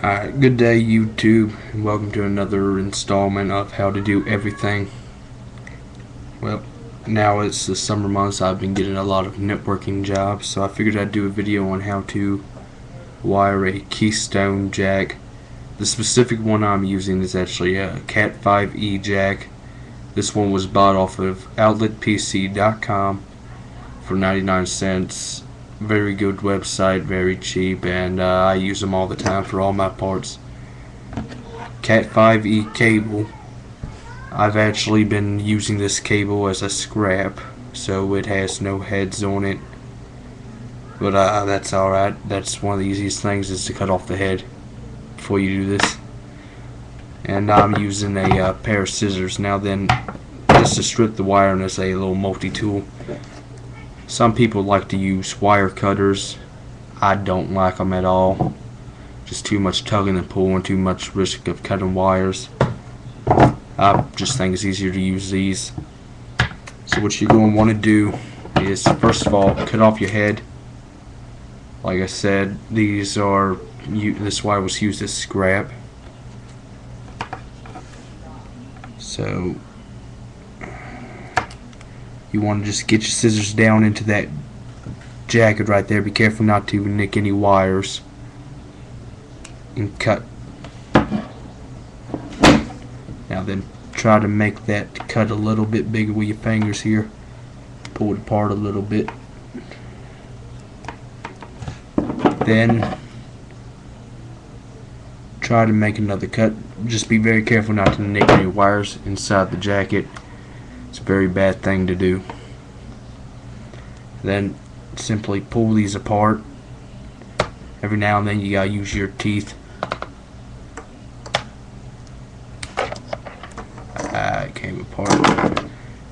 Good day YouTube, and welcome to another installment of how to do everything. Well, now it's the summer months. I've been getting a lot of networking jobs, so I figured I'd do a video on how to wire a keystone jack. The specific one I'm using is actually a Cat 5e jack. This one was bought off of outletpc.com for 99 cents. Very good website, very cheap, and I use them all the time for all my parts. Cat 5e cable. I've actually been using this cable as a scrap, so it has no heads on it. But that's alright. That's one of the easiest things, is to cut off the head before you do this. And I'm using a pair of scissors. Now then, just to strip the wiring is a little multi-tool. Some people like to use wire cutters. I don't like them at all. Just too much tugging and pulling, too much risk of cutting wires. I just think it's easier to use these. So what you're going to want to do is, first of all, cut off your head. Like I said, this wire was used as scrap. So you want to just get your scissors down into that jacket right there. Be careful not to nick any wires. And cut. Now then, try to make that cut a little bit bigger with your fingers here. Pull it apart a little bit. Then try to make another cut. Just be very careful not to nick any wires inside the jacket. It's a very bad thing to do. Then simply pull these apart. Every now and then you gotta use your teeth. It came apart.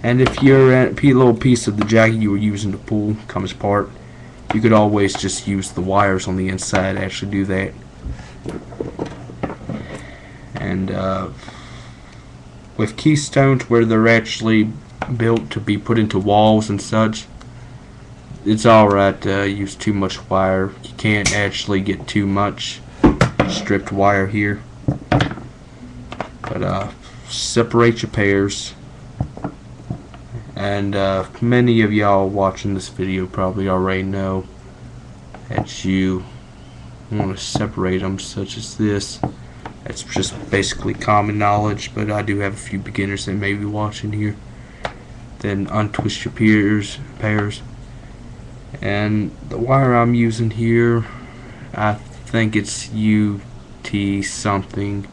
And if your little piece of the jacket you were using to pull comes apart, you could always just use the wires on the inside to actually do that. And with keystones, where they're actually built to be put into walls and such, it's alright to use too much wire. You can't actually get too much stripped wire here. But separate your pairs. And many of y'all watching this video probably already know that you want to separate them, such as this. That's just basically common knowledge, but I do have a few beginners that may be watching here. Then untwist your pairs. And the wire I'm using here, I think it's UT something.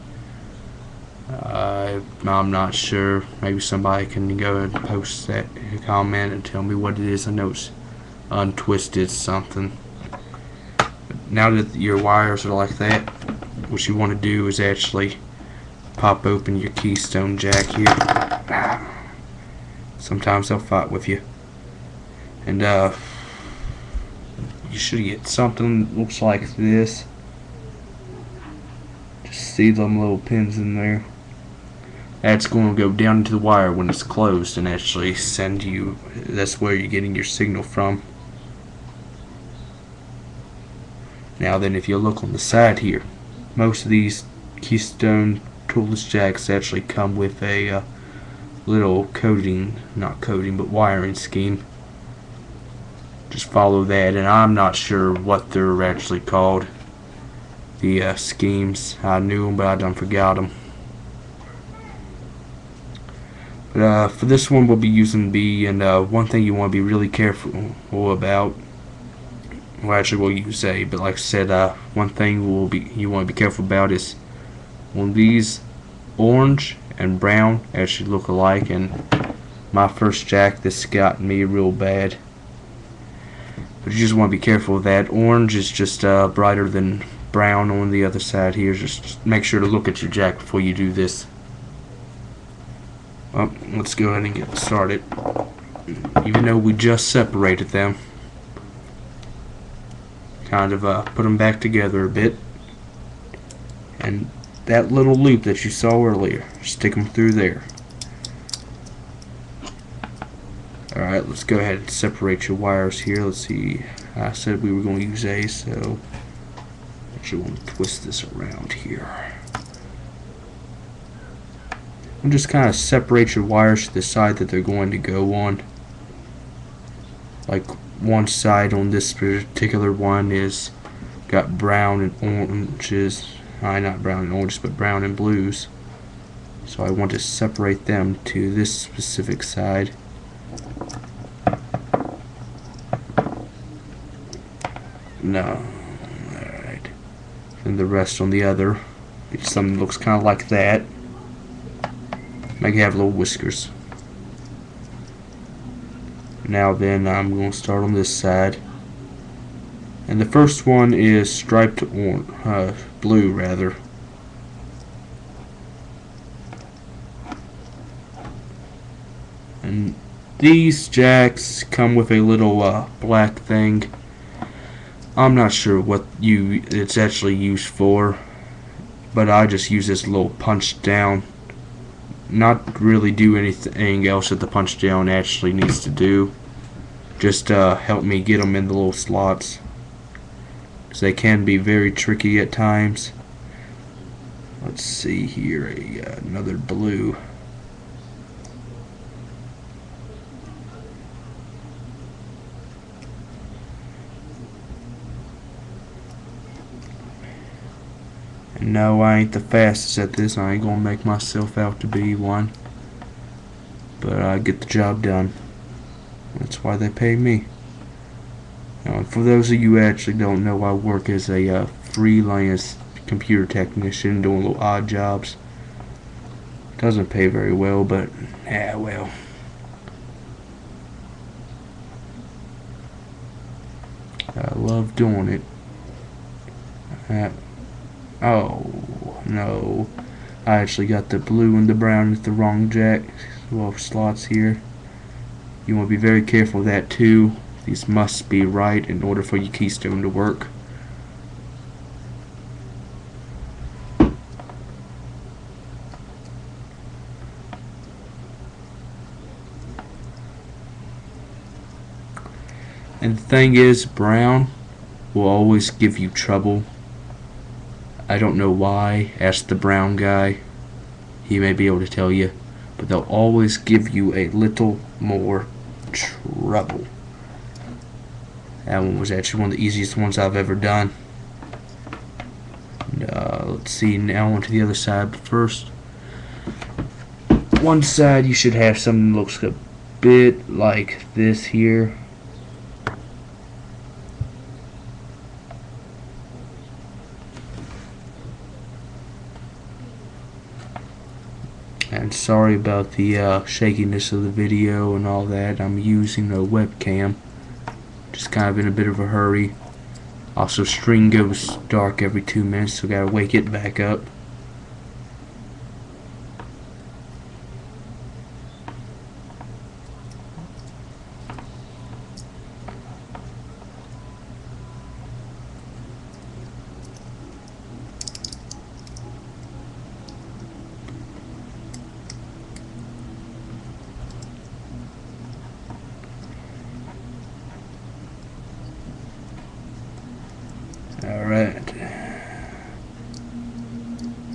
I'm not sure. Maybe somebody can go and post that in a comment and tell me what it is. I know it's untwisted something. Now that your wires are like that, what you want to do is actually pop open your keystone jack here. Sometimes they'll fight with you. And you should get something that looks like this. Just see them little pins in there. That's going to go down into the wire when it's closed and actually send you, that's where you're getting your signal from. Now then, if you look on the side here, most of these keystone toolless jacks actually come with a little not coating, but wiring scheme. Just follow that, and I'm not sure what they're actually called. The schemes, I knew them, but I done forgot them. But for this one, we'll be using B, and one thing you want to be really careful about. Well, actually, we'll use A, but like I said, one thing you want to be careful about is when these orange and brown actually look alike. And my first jack, this got me real bad. But you just want to be careful of that. Orange is just brighter than brown on the other side here. Just make sure to look at your jack before you do this. Well, let's go ahead and get started. Even though we just separated them, kind of put them back together a bit. And that little loop that you saw earlier, stick them through there. Alright, let's go ahead and separate your wires here. Let's see, I said we were going to use A, so actually want to twist this around here. And just kind of separate your wires to the side that they're going to go on. Like one side on this particular one is got brown and oranges. Not brown and oranges, but brown and blues. So I want to separate them to this specific side. No. Alright. And the rest on the other. Something that looks kind of like that. Make it have little whiskers. Now then, I'm going to start on this side. And the first one is striped blue, rather. And these jacks come with a little black thing. I'm not sure what it's actually used for, but I just use this little punch down. Not really do anything else that the punch down actually needs to do. Just help me get them in the little slots, because they can be very tricky at times. Let's see here, another blue. And no, I ain't the fastest at this. I ain't gonna make myself out to be one, but I get the job done. That's why they pay me. Now, for those of you who actually don't know, I work as a freelance computer technician doing little odd jobs. Doesn't pay very well, but yeah, well. I love doing it. Oh no, I actually got the blue and the brown with the wrong slots here. You want to be very careful of that too. These must be right in order for your keystone to work. And the thing is, brown will always give you trouble. I don't know why. Ask the brown guy. He may be able to tell you. But they'll always give you a little more trouble. That one was actually one of the easiest ones I've ever done. Let's see, now onto the other side. But first, one side you should have something that looks a bit like this here. And sorry about the shakiness of the video and all that. I'm using a webcam. Just kind of in a bit of a hurry. Also, string goes dark every 2 minutes, so gotta wake it back up. Alright.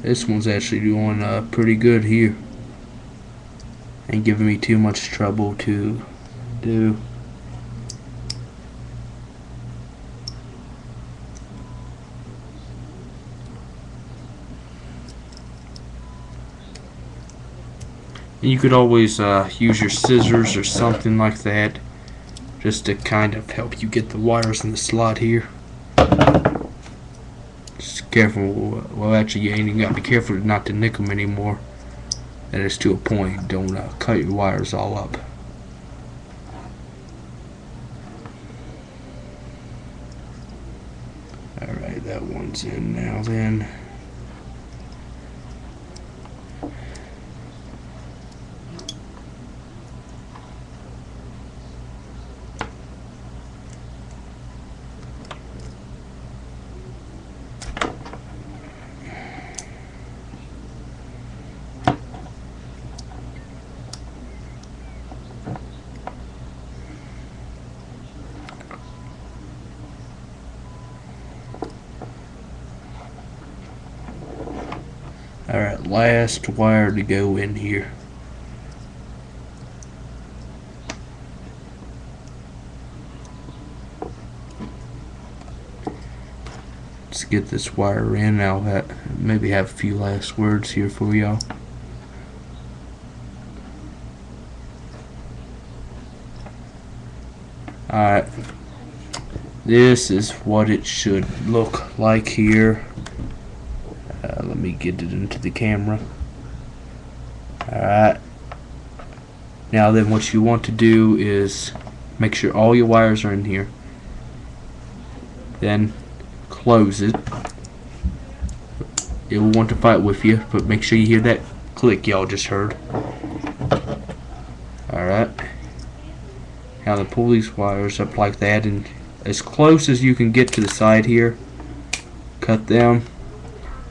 This one's actually doing pretty good here. Ain't giving me too much trouble to do. And you could always use your scissors or something like that, just to kind of help you get the wires in the slot here. Just careful. Well, actually, you ain't even got to be careful not to nick them anymore. That is to a point. Don't cut your wires all up. Alright, that one's in now then. Alright, last wire to go in here. Let's get this wire in. I'll maybe have a few last words here for y'all. Alright, this is what it should look like here. Let me get it into the camera. Alright, now then what you want to do is make sure all your wires are in here. Then close it. It will want to fight with you, but make sure you hear that click y'all just heard. Alright, now then pull these wires up like that, and as close as you can get to the side here, cut them.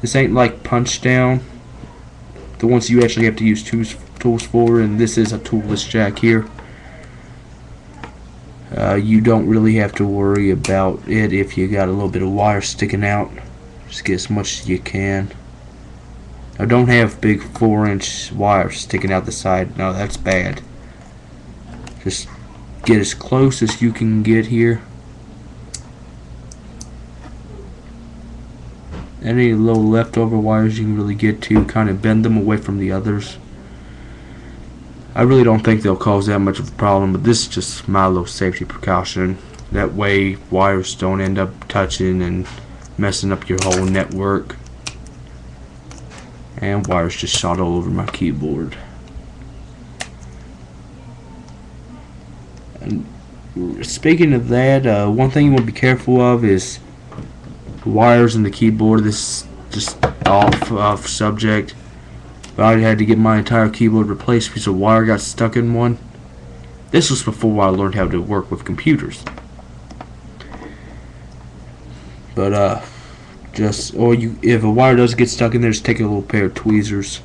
This ain't like punch down, the ones you actually have to use tools for, and this is a toolless jack here. You don't really have to worry about it if you got a little bit of wire sticking out. Just get as much as you can. Now don't have big 4-inch wire sticking out the side. No, that's bad. Just get as close as you can get here. Any little leftover wires you can really get to, kind of bend them away from the others. I really don't think they'll cause that much of a problem, but this is just my little safety precaution. That way wires don't end up touching and messing up your whole network. And wires just shot all over my keyboard. And speaking of that, one thing you want to be careful of is wires in the keyboard. This is just off subject, but I had to get my entire keyboard replaced because a wire got stuck in one. This was before I learned how to work with computers. But if a wire does get stuck in there, just take a little pair of tweezers.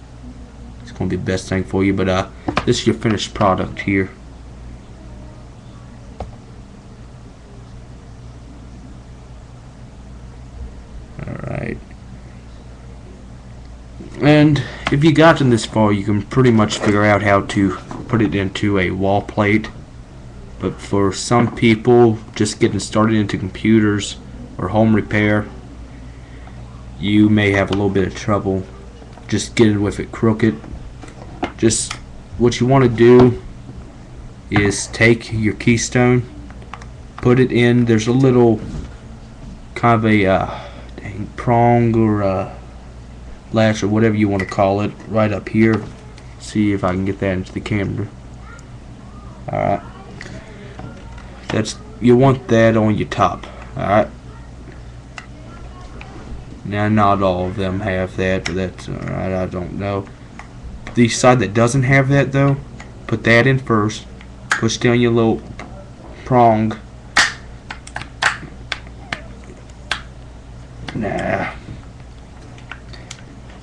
It's gonna be the best thing for you. But this is your finished product here. Alright. And if you gotten this far, you can pretty much figure out how to put it into a wall plate. But for some people just getting started into computers or home repair, you may have a little bit of trouble just getting with it crooked. Just what you want to do is take your keystone, put it in. There's a little kind of a prong or a latch or whatever you want to call it right up here. See if I can get that into the camera. Alright, you want that on your top. Alright, now not all of them have that, but that's alright. I don't know. The side that doesn't have that though, put that in first, push down your little prong. Nah.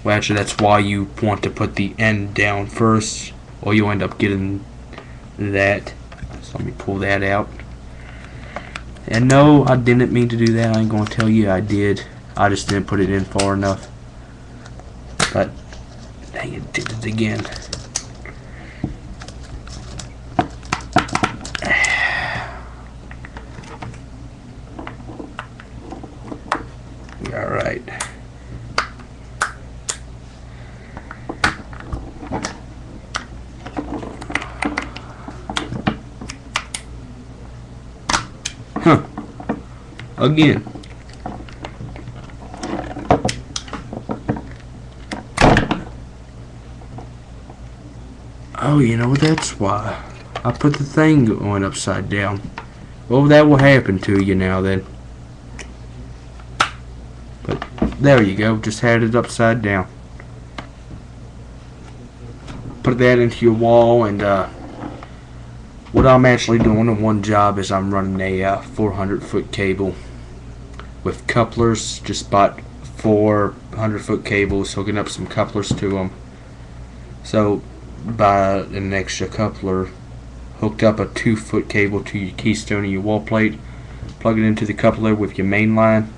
Well, actually, that's why you want to put the end down first, or you'll end up getting that. So let me pull that out. And no, I didn't mean to do that. I ain't gonna tell you I did. I just didn't put it in far enough. But dang it, did it again. Alright. Huh. Again. Oh, you know, that's why I put the thing going upside down. Well, that will happen to you now then. But there you go, just had it upside down. Put that into your wall, and what I'm actually doing in one job is I'm running a 400-foot cable with couplers. Just bought 400-foot cables, hooking up some couplers to them. So buy an extra coupler, hooked up a 2-foot cable to your keystone and your wall plate, plug it into the coupler with your main line,